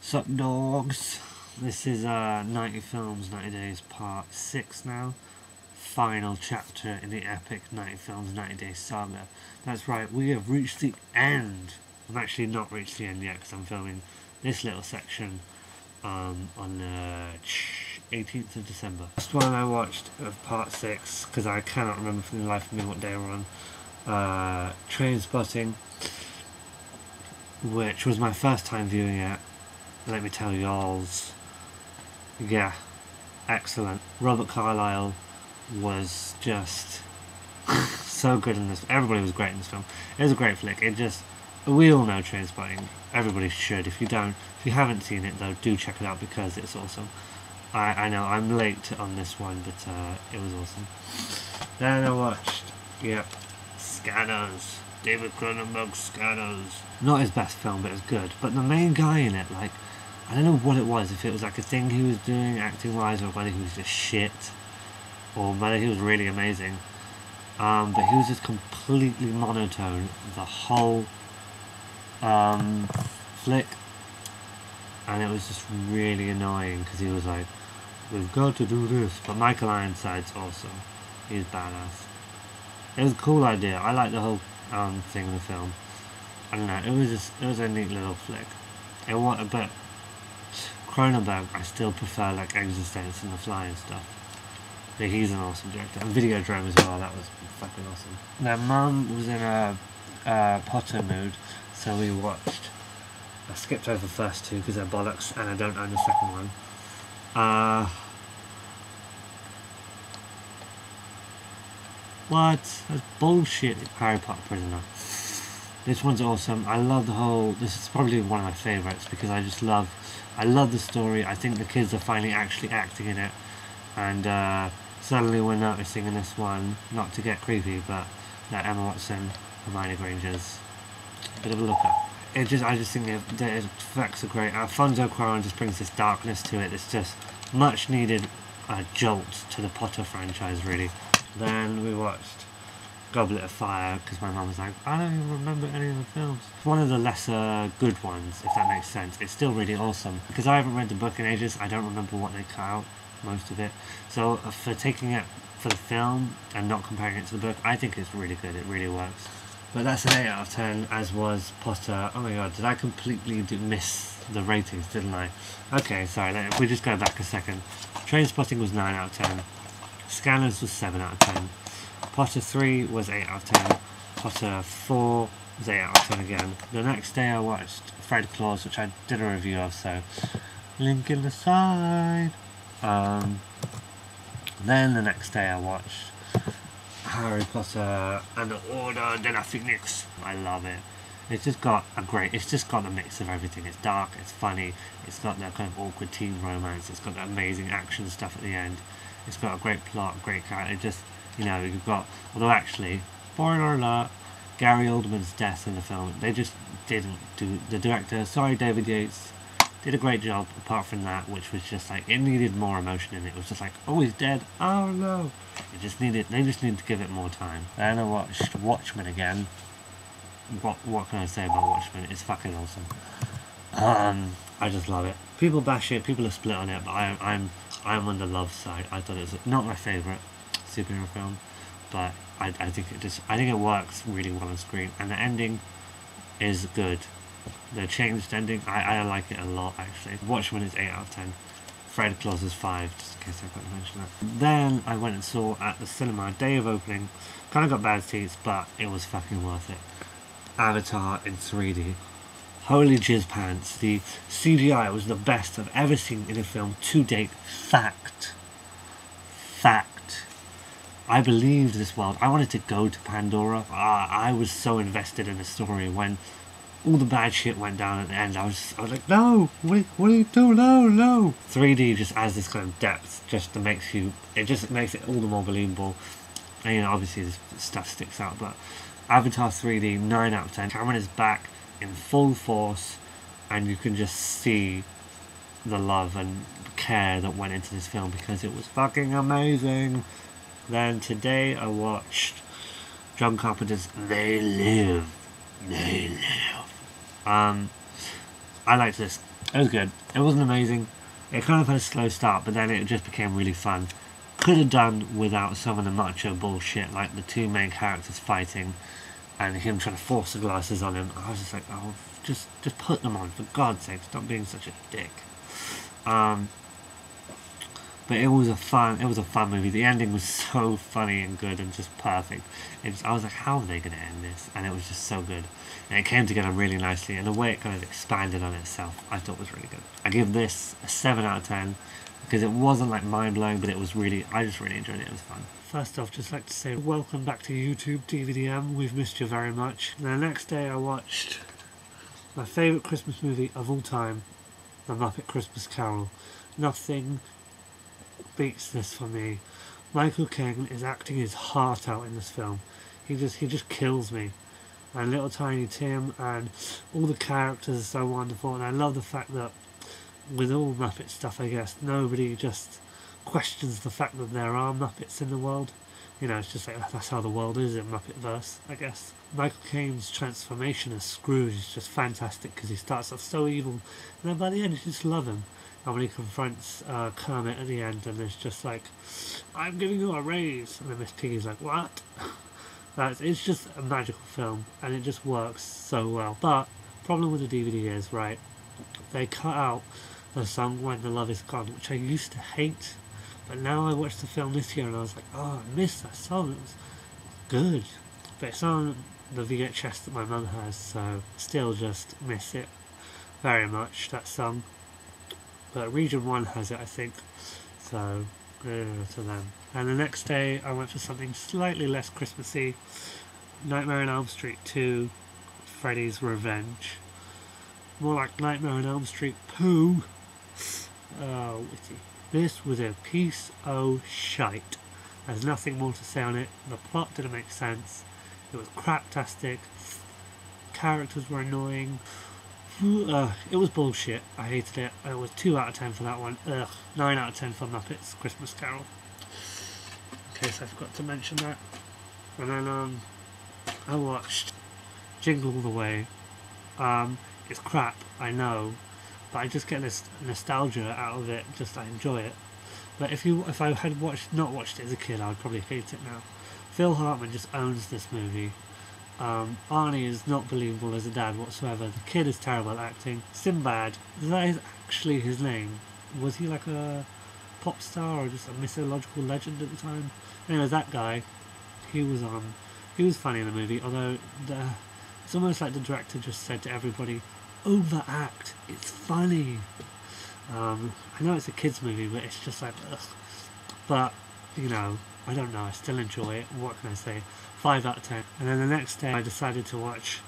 Sup dogs? This is 90 Films, 90 Days Part 6 now. Final chapter in the epic 90 Films, 90 Days saga. That's right, we have reached the end. I've actually not reached the end yet because I'm filming this little section on the 18th of December. Last one I watched of Part 6, because I cannot remember for the life of me what day we're on. Trainspotting, which was my first time viewing it. Let me tell y'alls, yeah, excellent. Robert Carlyle was just so good in this. Everybody was great in this film. It was a great flick. We all know Trainspotting. Everybody should. If you haven't seen it though, do check it out because it's awesome. I know I'm late on this one, but it was awesome. Then I watched, Scanners. David Cronenberg's Scanners. Not his best film, but it's good. But the main guy in it, like, I don't know what it was, if it was like a thing he was doing acting wise, or whether he was just shit, or whether he was really amazing. But he was just completely monotone the whole flick, and it was just really annoying because he was like, we've got to do this. But Michael Ironside's awesome. He's badass. It was a cool idea. I like the whole thing in the film. I don't know, it was a neat little flick. But Cronenberg, I still prefer like Existence and The Fly and stuff. But he's an awesome director. And Videodrome as well, that was fucking awesome. Now Mum was in a Potter mood, so we watched, I skipped over the first two because they're bollocks and I don't own the second one. What? That's bullshit. Harry Potter Prisoner. This one's awesome. I love the whole, this is probably one of my favourites because I love the story. I think the kids are finally actually acting in it, and suddenly we're noticing in this one, not to get creepy, but that Emma Watson, Hermione Granger's a bit of a looker. I just think the effects are great. Alfonso Cuarón just brings this darkness to it. It's just much needed jolt to the Potter franchise, really. Then we watched Goblet of Fire because my mum was like, I don't even remember any of the films. It's one of the lesser good ones, if that makes sense. It's still really awesome. Because I haven't read the book in ages, I don't remember what they cut out, most of it. So for taking it for the film and not comparing it to the book, I think it's really good. It really works. But that's an 8 out of 10, as was Potter. Oh my god, did I completely miss the ratings, didn't I? Okay, sorry, if we just go back a second. Trainspotting was 9 out of 10. Scanners was 7 out of 10. Potter 3 was 8 out of 10. Potter 4 was 8 out of 10 again. The next day I watched Fred Claus, which I did a review of, so link in the side. Then the next day I watched Harry Potter and the Order de la Phoenix. I love it. It's just got a mix of everything. It's dark, it's funny, it's got that kind of awkward teen romance, it's got that amazing action stuff at the end, it's got a great plot, great character. It just, you've got, although actually, spoiler alert, Gary Oldman's death in the film, they just didn't do, the director, sorry David Yates, did a great job apart from that, which was just like, it needed more emotion in it. It was just like, oh, he's dead, oh no. They just needed to give it more time. Then I watched Watchmen again. What can I say about Watchmen? It's fucking awesome. I just love it. People bash it, people are split on it, but I'm on the love side. I thought it was not my favourite superhero film, but I think it works really well on screen, and the ending is good. The changed ending, I like it a lot actually. Watchmen is 8 out of 10. Fred Claus is 5, just in case I forgot to mention that. Then I went and saw at the cinema, day of opening. Kind of got bad seats, but it was fucking worth it. Avatar in 3D. Holy jizz pants. The CGI was the best I've ever seen in a film to date. Fact. I believed this world. I wanted to go to Pandora. I was so invested in the story when all the bad shit went down at the end. I was like, no, what do you do? No. 3D just adds this kind of depth, it just makes it all the more believable. And obviously this stuff sticks out, but Avatar 3D, 9 out of 10. Cameron is back in full force, and you can just see the love and care that went into this film because it was fucking amazing. Then today I watched John Carpenter's They Live. I liked this It was good. It wasn't amazing. It kind of had a slow start, but then it just became really fun. Could have done without some of the macho bullshit, like the two main characters fighting and him trying to force the glasses on him. I was just like, oh, just put them on, for God's sake, stop being such a dick. But it was a fun movie. The ending was so funny and good and just perfect. I was like, how are they going to end this? And it was just so good. And it came together really nicely, and the way it kind of expanded on itself, I thought was really good. I give this a 7 out of 10 because it wasn't like mind-blowing, but it was really, I just really enjoyed it. It was fun. First off, just like to say welcome back to YouTube DVDM. We've missed you very much. And the next day I watched my favourite Christmas movie of all time, The Muppet Christmas Carol. Nothing beats this for me. Michael Caine is acting his heart out in this film. He just kills me. And little tiny Tim and all the characters are so wonderful, and I love the fact that with all Muppet stuff, I guess, nobody just questions the fact that there are Muppets in the world. You know, it's just like, that's how the world is in Muppetverse, I guess. Michael Caine's transformation as Scrooge is just fantastic because he starts off so evil, and then by the end you just love him. And when he confronts Kermit at the end, and it's just like, I'm giving you a raise, and then Miss Piggy's like, what? It's just a magical film, and it just works so well. But problem with the DVD is, right, they cut out the song When the Love Is Gone, which I used to hate, but now I watched the film this year and I was like, oh, I missed that song. It was good, but it's on the VHS that my mum has, so still just miss it very much, that song. But Region 1 has it, I think, so to them. And the next day I went for something slightly less Christmassy, Nightmare on Elm Street 2, Freddy's Revenge. More like Nightmare on Elm Street poo. Oh, witty. This was a piece of shite. There's nothing more to say on it. The plot didn't make sense. It was craptastic. Characters were annoying. It was bullshit. I hated it. It was 2 out of 10 for that one. 9 out of 10 for Muppets Christmas Carol. In case I forgot to mention that. And then I watched Jingle All the Way. It's crap, I know, but I just get this nostalgia out of it. Just I enjoy it. But if I had not watched it as a kid, I would probably hate it now. Phil Hartman just owns this movie. Arnie is not believable as a dad whatsoever. The kid is terrible at acting. Sinbad, that is actually his name. Was he like a pop star or just a mythological legend at the time? Anyway, that guy, he was funny in the movie, although it's almost like the director just said to everybody, overact, it's funny. I know it's a kids movie, but it's just like, ugh. But, you know, I don't know, I still enjoy it. What can I say? 5 out of 10. And then the next day I decided to watch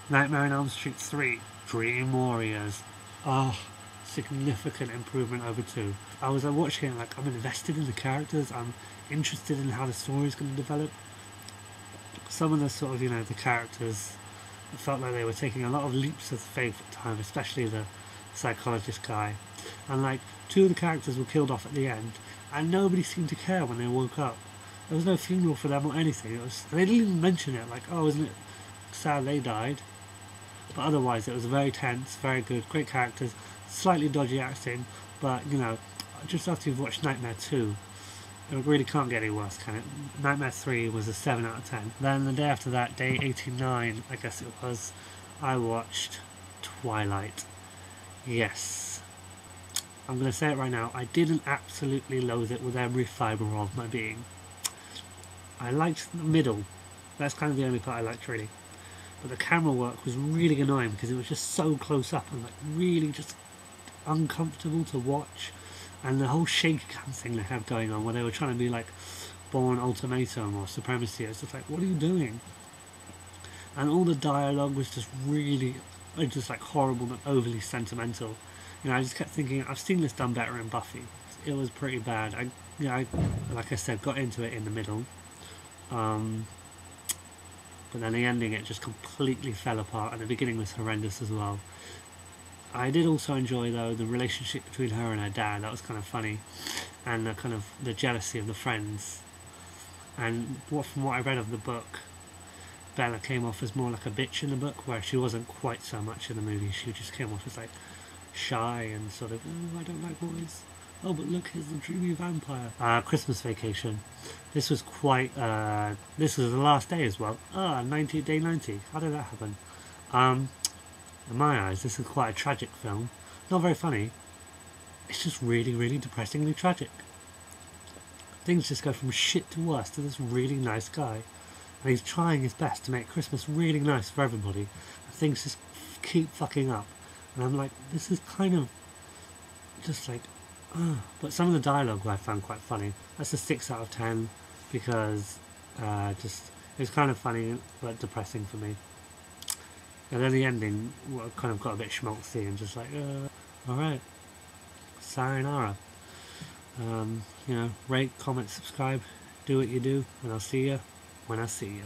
Nightmare on Elm Street 3, Dream Warriors. Oh, significant improvement over 2. I was watching it like, I'm invested in the characters, I'm interested in how the story's going to develop. Some of the sort of, you know, the characters, it felt like they were taking a lot of leaps of faith at times, especially the psychologist guy. And like, 2 of the characters were killed off at the end, and nobody seemed to care when they woke up. There was no funeral for them or anything. They didn't even mention it, like, oh, isn't it sad they died? But otherwise it was very tense, very good, great characters, slightly dodgy acting, but, you know, just after you've watched Nightmare 2, it really can't get any worse, can it? Nightmare 3 was a 7 out of 10. Then the day after that, day 89, I guess it was, I watched Twilight. Yes. I'm going to say it right now, I didn't absolutely loathe it with every fibre of my being. I liked the middle. That's kind of the only part I liked, really. But the camera work was really annoying because it was just so close up and like really just uncomfortable to watch. And the whole shaky cam thing they have going on where they were trying to be like Bourne Ultimatum or Supremacy, it's just like, what are you doing? And all the dialogue was just really just like horrible and overly sentimental. You know, I just kept thinking, I've seen this done better in Buffy. It was pretty bad. I like I said, got into it in the middle. But then the ending, it just completely fell apart, and the beginning was horrendous as well. I did also enjoy, though, the relationship between her and her dad. That was kind of funny, and the kind of the jealousy of the friends. And from what I read of the book, Bella came off as more like a bitch in the book, where she wasn't quite so much in the movie. She just came off as like shy and sort of, oh, I don't like boys. Oh, but look, here's the dreamy vampire. Christmas Vacation. This was quite, this was the last day as well. Day 90. How did that happen? In my eyes, this is quite a tragic film. Not very funny. It's just really, really depressingly tragic. Things just go from shit to worse to this really nice guy. And he's trying his best to make Christmas really nice for everybody. And things just keep fucking up. And I'm like, this is kind of just like, but some of the dialogue I found quite funny. That's a 6 out of 10 because just it's kind of funny but depressing for me. And then the ending kind of got a bit schmaltzy and just like, alright, sayonara. Rate, comment, subscribe, do what you do, and I'll see you when I see you.